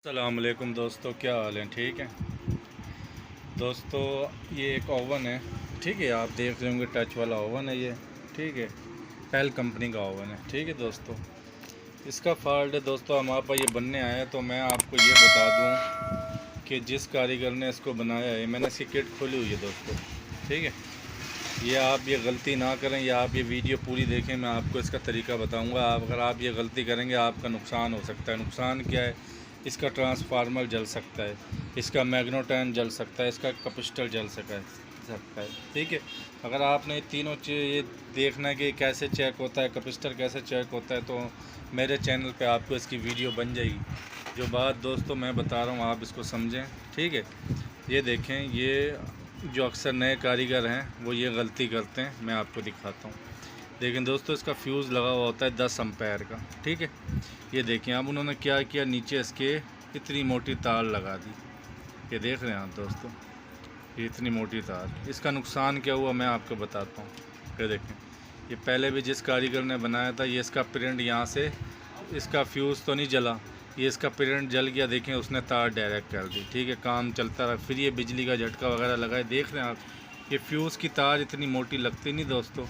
अस्सलामुअलैकुम दोस्तों, क्या हाल है? ठीक है दोस्तों, ये एक ओवन है। ठीक है, आप देख रहे होंगे टच वाला ओवन है ये। ठीक है, पेल कंपनी का ओवन है। ठीक है दोस्तों, इसका फॉल्ट है दोस्तों, हमारे पास ये बनने आया तो मैं आपको ये बता दूं कि जिस कारीगर ने इसको बनाया है, मैंने इसकी किट खोली हुई है दोस्तों। ठीक है, ये आप ये गलती ना करें, या आप ये वीडियो पूरी देखें, मैं आपको इसका तरीका बताऊंगा। अगर आप ये गलती करेंगे आपका नुकसान हो सकता है। नुकसान क्या है? इसका ट्रांसफार्मर जल सकता है, इसका मैग्नेटोन जल सकता है, इसका कैपेसिटर जल सकता है। ठीक है, अगर आपने ये तीनों चीज़ ये देखना है कि कैसे चेक होता है, कैपेसिटर कैसे चेक होता है, तो मेरे चैनल पे आपको इसकी वीडियो बन जाएगी। जो बात दोस्तों मैं बता रहा हूँ आप इसको समझें। ठीक है, ये देखें, ये जो अक्सर नए कारीगर हैं वो ये गलती करते हैं। मैं आपको दिखाता हूँ। लेकिन दोस्तों, इसका फ्यूज़ लगा हुआ होता है 10 एम्पेयर का। ठीक है, ये देखें अब उन्होंने क्या किया, नीचे इसके इतनी मोटी तार लगा दी। ये देख रहे हैं आप दोस्तों, ये इतनी मोटी तार। इसका नुकसान क्या हुआ मैं आपको बताता हूँ। ये देखें, ये पहले भी जिस कारीगर ने बनाया था, ये इसका प्रिंट यहाँ से, इसका फ्यूज़ तो नहीं जला, ये इसका प्रिंट जल गया। देखें, उसने तार डायरेक्ट कर दी। ठीक है, काम चलता रहा। फिर ये बिजली का झटका वगैरह लगाए। देख रहे हैं आप, ये फ्यूज़ की तार इतनी मोटी लगती नहीं दोस्तों,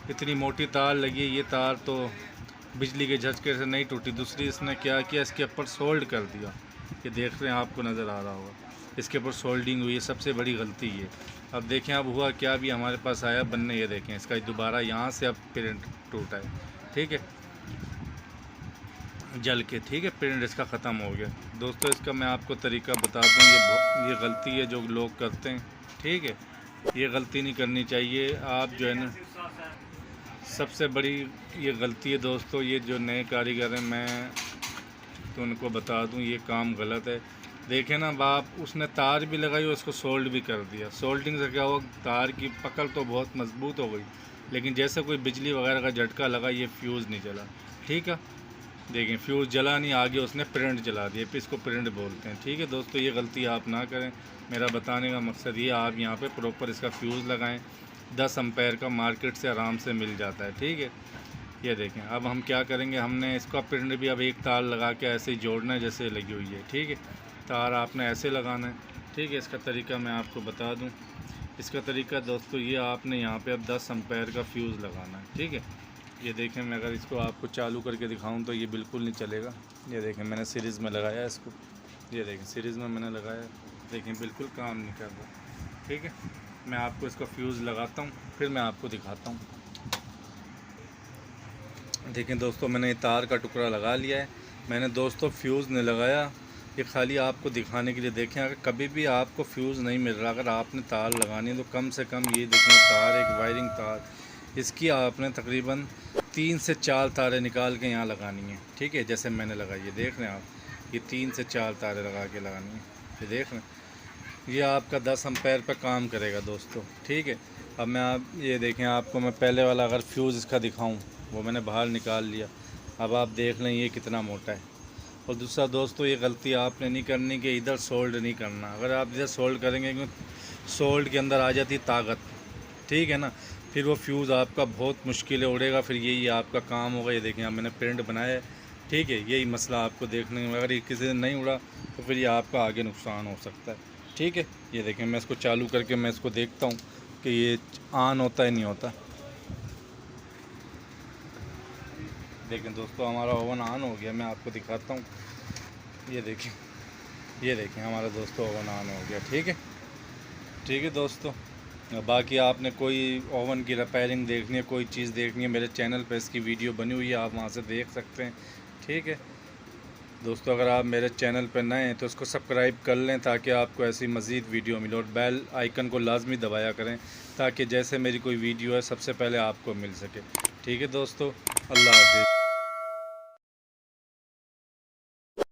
इतनी मोटी तार लगी। ये तार तो बिजली के झटके से नहीं टूटी। दूसरी इसने क्या किया, इसके ऊपर सोल्ड कर दिया। ये देख रहे हैं, आपको नज़र आ रहा होगा, इसके ऊपर सोल्डिंग हुई है। सबसे बड़ी गलती ये। अब देखें अब हुआ क्या, भी हमारे पास आया बनने। ये देखें, इसका दोबारा यहाँ से अब प्रिंट टूटा है। ठीक है, जल के। ठीक है, प्रिंट इसका ख़त्म हो गया। दोस्तों, इसका मैं आपको तरीका बताता हूँ। ये गलती है जो लोग करते हैं। ठीक है, ये गलती नहीं करनी चाहिए। आप जो है ना, सबसे बड़ी ये गलती है दोस्तों, ये जो नए कारीगर हैं, मैं तो उनको बता दूं ये काम गलत है। देखें ना बाप, उसने तार भी लगाई और उसको सोल्ड भी कर दिया। सोल्डिंग से क्या हुआ, तार की पकड़ तो बहुत मजबूत हो गई, लेकिन जैसे कोई बिजली वगैरह का झटका लगा, ये फ्यूज़ नहीं जला। ठीक है, देखें फ्यूज़ जला नहीं, आगे उसने प्रिंट जला दिया। फिर इसको प्रिंट बोलते हैं। ठीक है दोस्तों, ये गलती आप ना करें। मेरा बताने का मकसद ये, आप यहाँ पे प्रॉपर इसका फ्यूज़ लगाएं। 10 एम्पेयर का मार्केट से आराम से मिल जाता है। ठीक है, ये देखें अब हम क्या करेंगे, हमने इसका प्रिंट भी अब एक तार लगा के ऐसे ही जोड़ना है जैसे लगी हुई है। ठीक है, तार आपने ऐसे लगाना है। ठीक है, इसका तरीका मैं आपको बता दूँ। इसका तरीका दोस्तों ये, आपने यहाँ पे अब 10 एम्पेयर का फ्यूज़ लगाना है। ठीक है, ये देखें, मैं अगर इसको आपको चालू करके दिखाऊं तो ये बिल्कुल नहीं चलेगा। ये देखें, मैंने सीरीज़ में लगाया इसको। ये देखें, सीरीज़ में मैंने लगाया, देखें बिल्कुल काम नहीं कर रहा। ठीक है, मैं आपको इसका फ्यूज़ लगाता हूँ, फिर मैं आपको दिखाता हूँ। देखें दोस्तों, मैंने तार का टुकड़ा लगा लिया है। मैंने दोस्तों फ्यूज़ नहीं लगाया, ये खाली आपको दिखाने के लिए। देखें, अगर कभी भी आपको फ्यूज़ नहीं मिल रहा, अगर आपने तार लगानी है तो कम से कम ये देखें, तार एक वायरिंग तार, इसकी आपने तकरीबन 3 से 4 तारें निकाल के यहाँ लगानी है। ठीक है, जैसे मैंने लगाई है, देख रहे हैं आप, ये 3 से 4 तारें लगा के लगानी है। ये देख रहे हैं, ये आपका 10 एम्पेयर पर काम करेगा दोस्तों। ठीक है, अब मैं आप ये देखें, आपको मैं पहले वाला अगर फ्यूज़ इसका दिखाऊं, वो मैंने बाहर निकाल लिया। अब आप देख लें ये कितना मोटा है। और दूसरा दोस्तों, ये गलती आपने नहीं करनी कि इधर सोल्ड नहीं करना। अगर आप इधर सोल्ड करेंगे, क्योंकि सोल्ड के अंदर आ जाती ताकत। ठीक है ना, फिर वो फ्यूज़ आपका बहुत मुश्किल है उड़ेगा, फिर यही आपका काम होगा। ये देखें, अब मैंने प्रिंट बनाया है। ठीक है, यही मसला आपको देखने में, अगर ये किसी दिन नहीं उड़ा तो फिर ये आपका आगे नुकसान हो सकता है। ठीक है, ये देखें, मैं इसको चालू करके मैं इसको देखता हूँ कि ये ऑन होता है नहीं होता। देखें दोस्तों, हमारा ओवन ऑन हो गया। मैं आपको दिखाता हूँ। ये देखें, ये देखें, हमारा दोस्तों ओवन ऑन हो गया। ठीक है, ठीक है दोस्तों, बाकी आपने कोई ओवन की रिपेयरिंग देखनी है, कोई चीज़ देखनी है, मेरे चैनल पर इसकी वीडियो बनी हुई है, आप वहाँ से देख सकते हैं। ठीक है दोस्तों, अगर आप मेरे चैनल पर नए हैं तो इसको सब्सक्राइब कर लें, ताकि आपको ऐसी मज़ीद वीडियो मिले। और बेल आइकन को लाजमी दबाया करें, ताकि जैसे मेरी कोई वीडियो है सबसे पहले आपको मिल सके। ठीक है दोस्तों, अल्लाह हाफ़िज़।